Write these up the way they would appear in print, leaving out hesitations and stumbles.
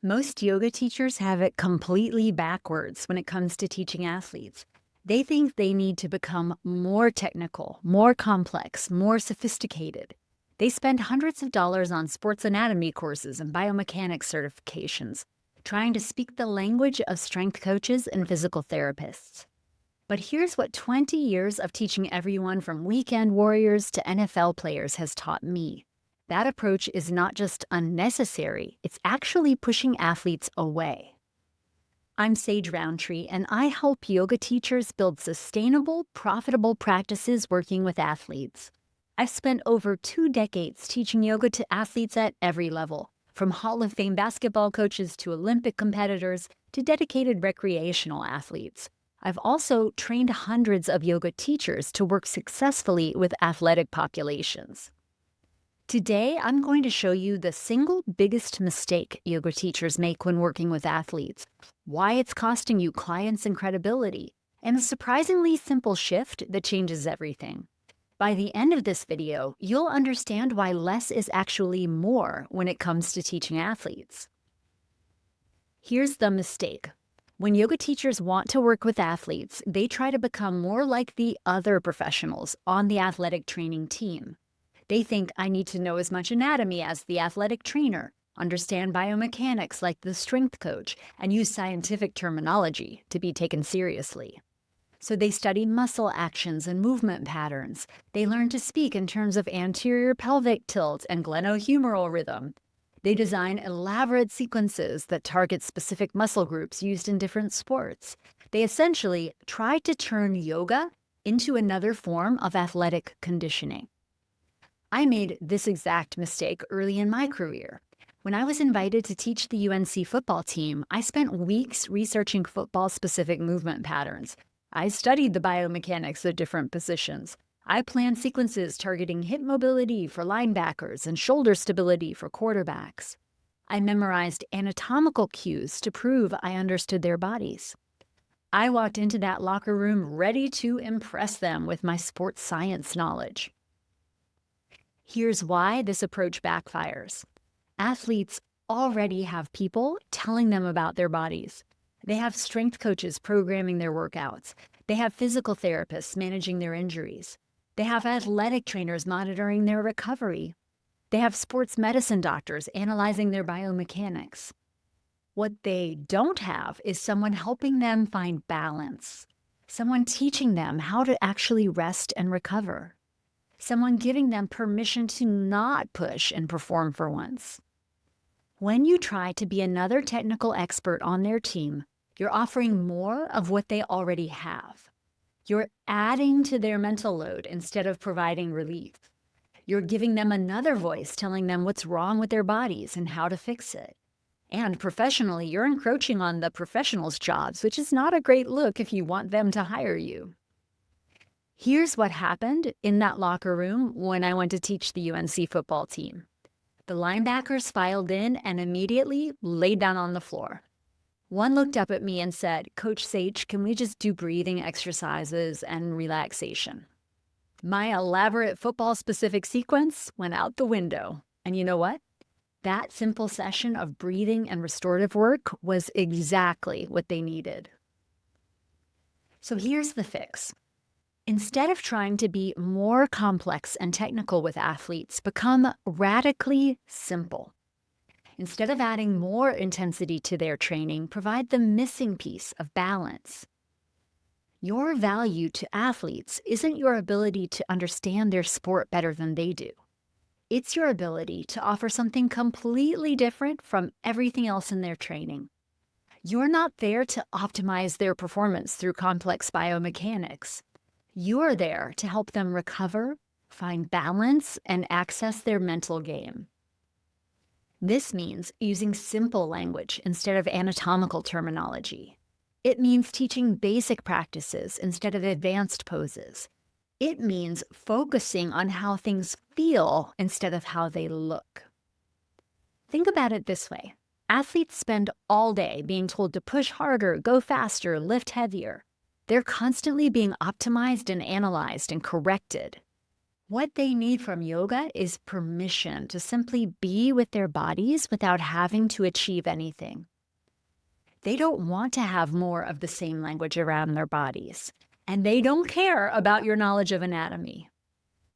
Most yoga teachers have it completely backwards when it comes to teaching athletes. They think they need to become more technical, more complex, more sophisticated. They spend hundreds of dollars on sports anatomy courses and biomechanics certifications, trying to speak the language of strength coaches and physical therapists. But here's what 20 years of teaching everyone from weekend warriors to NFL players has taught me. That approach is not just unnecessary, it's actually pushing athletes away. I'm Sage Rountree, and I help yoga teachers build sustainable, profitable practices working with athletes. I've spent over 2 decades teaching yoga to athletes at every level, from Hall of Fame basketball coaches to Olympic competitors to dedicated recreational athletes. I've also trained hundreds of yoga teachers to work successfully with athletic populations. Today, I'm going to show you the single biggest mistake yoga teachers make when working with athletes, why it's costing you clients and credibility, and a surprisingly simple shift that changes everything. By the end of this video, you'll understand why less is actually more when it comes to teaching athletes. Here's the mistake. When yoga teachers want to work with athletes, they try to become more like the other professionals on the athletic training team. They think I need to know as much anatomy as the athletic trainer, understand biomechanics like the strength coach, and use scientific terminology to be taken seriously. So they study muscle actions and movement patterns. They learn to speak in terms of anterior pelvic tilt and glenohumeral rhythm. They design elaborate sequences that target specific muscle groups used in different sports. They essentially try to turn yoga into another form of athletic conditioning. I made this exact mistake early in my career. When I was invited to teach the UNC football team, I spent weeks researching football-specific movement patterns. I studied the biomechanics of different positions. I planned sequences targeting hip mobility for linebackers and shoulder stability for quarterbacks. I memorized anatomical cues to prove I understood their bodies. I walked into that locker room ready to impress them with my sports science knowledge. Here's why this approach backfires. Athletes already have people telling them about their bodies. They have strength coaches programming their workouts. They have physical therapists managing their injuries. They have athletic trainers monitoring their recovery. They have sports medicine doctors analyzing their biomechanics. What they don't have is someone helping them find balance, someone teaching them how to actually rest and recover, someone giving them permission to not push and perform for once. When you try to be another technical expert on their team, you're offering more of what they already have. You're adding to their mental load instead of providing relief. You're giving them another voice telling them what's wrong with their bodies and how to fix it. And professionally, you're encroaching on the professionals' jobs, which is not a great look if you want them to hire you. Here's what happened in that locker room when I went to teach the UNC football team. The linebackers filed in and immediately laid down on the floor. One looked up at me and said, "Coach Sage, can we just do breathing exercises and relaxation?" My elaborate football-specific sequence went out the window. And you know what? That simple session of breathing and restorative work was exactly what they needed. So here's the fix. Instead of trying to be more complex and technical with athletes, become radically simple. Instead of adding more intensity to their training, provide the missing piece of balance. Your value to athletes isn't your ability to understand their sport better than they do. It's your ability to offer something completely different from everything else in their training. You're not there to optimize their performance through complex biomechanics. You're there to help them recover, find balance, and access their mental game. This means using simple language instead of anatomical terminology. It means teaching basic practices instead of advanced poses. It means focusing on how things feel instead of how they look. Think about it this way. Athletes spend all day being told to push harder, go faster, lift heavier. They're constantly being optimized and analyzed and corrected. What they need from yoga is permission to simply be with their bodies without having to achieve anything. They don't want to have more of the same language around their bodies, and they don't care about your knowledge of anatomy.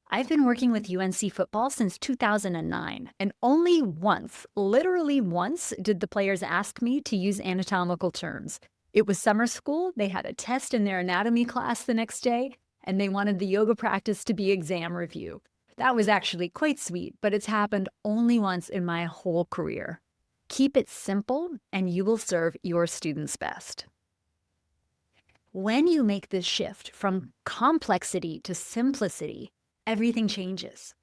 I've been working with UNC football since 2009, and only once, literally once, did the players ask me to use anatomical terms. It was summer school, they had a test in their anatomy class the next day, and they wanted the yoga practice to be exam review. That was actually quite sweet, but it's happened only once in my whole career. Keep it simple, and you will serve your students best. When you make this shift from complexity to simplicity, everything changes.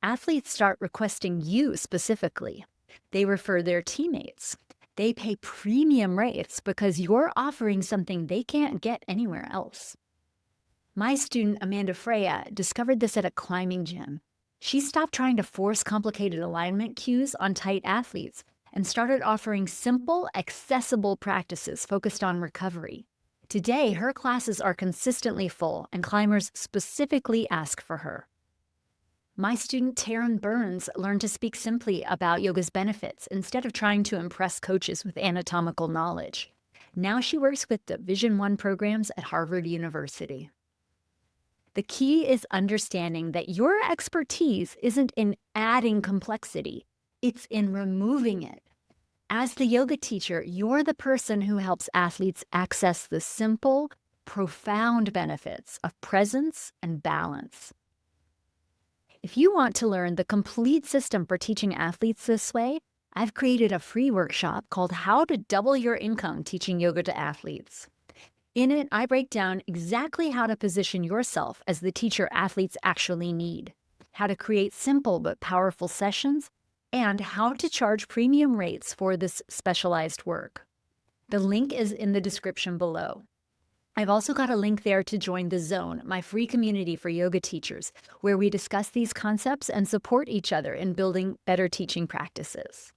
Athletes start requesting you specifically. They refer their teammates. They pay premium rates because you're offering something they can't get anywhere else. My student, Amanda Freya, discovered this at a climbing gym. She stopped trying to force complicated alignment cues on tight athletes and started offering simple, accessible practices focused on recovery. Today, her classes are consistently full, and climbers specifically ask for her. My student Taryn Burns learned to speak simply about yoga's benefits instead of trying to impress coaches with anatomical knowledge. Now she works with Division I programs at Harvard University. The key is understanding that your expertise isn't in adding complexity, it's in removing it. As the yoga teacher, you're the person who helps athletes access the simple, profound benefits of presence and balance. If you want to learn the complete system for teaching athletes this way, I've created a free workshop called How to Double Your Income Teaching Yoga to Athletes. In it, I break down exactly how to position yourself as the teacher athletes actually need, how to create simple but powerful sessions, and how to charge premium rates for this specialized work. The link is in the description below. I've also got a link there to join The Zone, my free community for yoga teachers, where we discuss these concepts and support each other in building better teaching practices.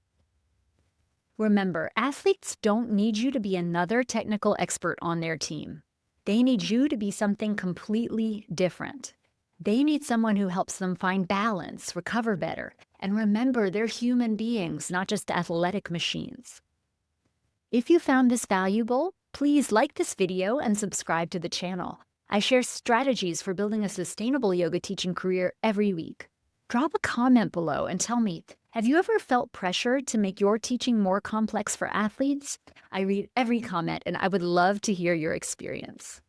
Remember, athletes don't need you to be another technical expert on their team. They need you to be something completely different. They need someone who helps them find balance, recover better, and remember they're human beings, not just athletic machines. If you found this valuable, please like this video and subscribe to the channel. I share strategies for building a sustainable yoga teaching career every week. Drop a comment below and tell me, have you ever felt pressured to make your teaching more complex for athletes? I read every comment and I would love to hear your experience.